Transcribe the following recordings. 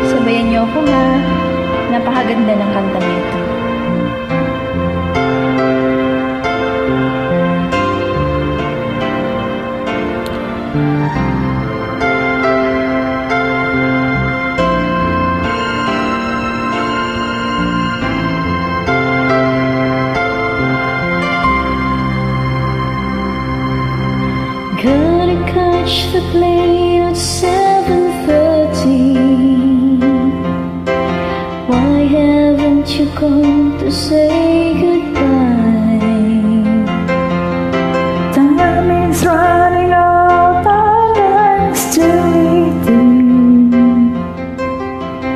Sabayan niyo ako ha. Napakaganda ng kanta nito. Gotta catch the plane at 7:30. Why haven't you come to say goodbye? Time is running out, I'm still waiting.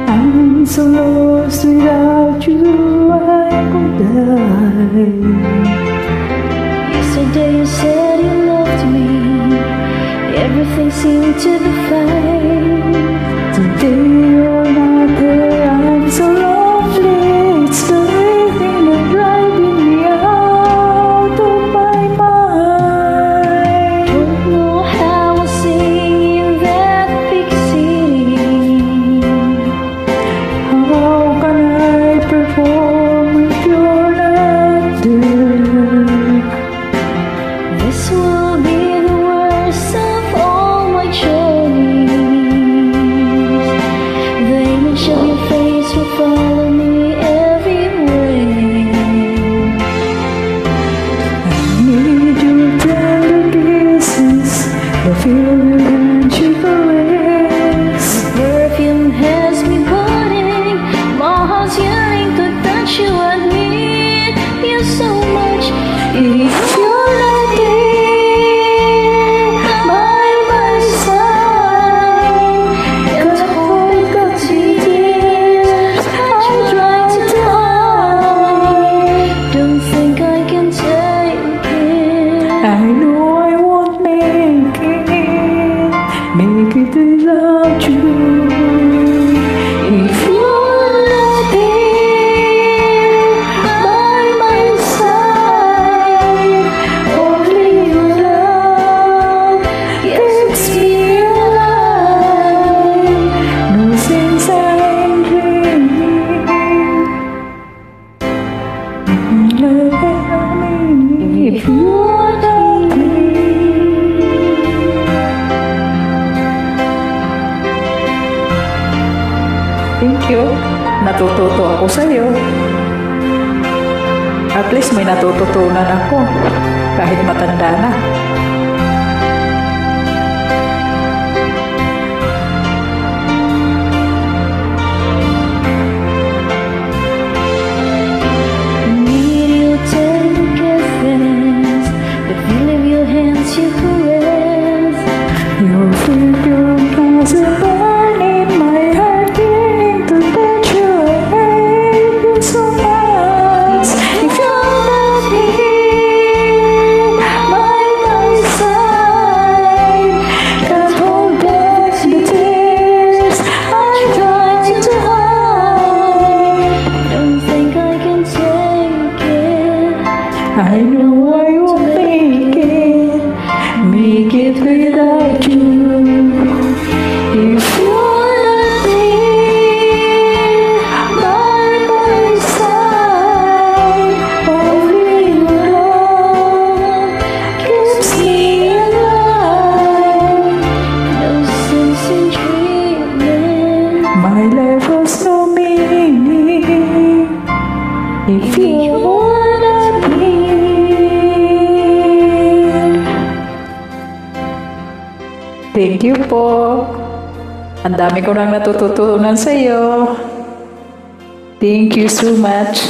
I'm so lost without you, I could die. Yesterday you said you loved me. Everything seemed to be fine. Today you're not there, I'm so lonely. It's the rain and driving me out of my mind. Don't know how I'll sing in that big city. How can I perform if you're not there? This will be the worst of all my journeys. The image of your face will follow me everywhere. I need your tender kisses, the feel of your handshake caress. Perfume has me burning, my heart's yearning to touch you and need you so much. If you're not there by my side, can't hold back tears I try to hide. Don't think I can take it. I know I won't make it without you. If you're not there by my side, only your love keeps me alive. No sense I'm dreaming. If you're not Thank you. Natututo ako sa'yo. At least may natututunan ako kahit matanda na. need your tender kisses, the feel of your hands you caress. Your finger has a burn in my heart, yearning to touch you. I hate you so much. If you're not here by my side, Can't hold back the tears I try to hide. Don't think I can take it. I know I won't make it without you. If You're not there by my side, only your love keeps me alive. No sense in dreaming. my life has no meaning, if you're not here. Thank you po. Ang dami ko nang natututunan sa iyo. Thank you so much.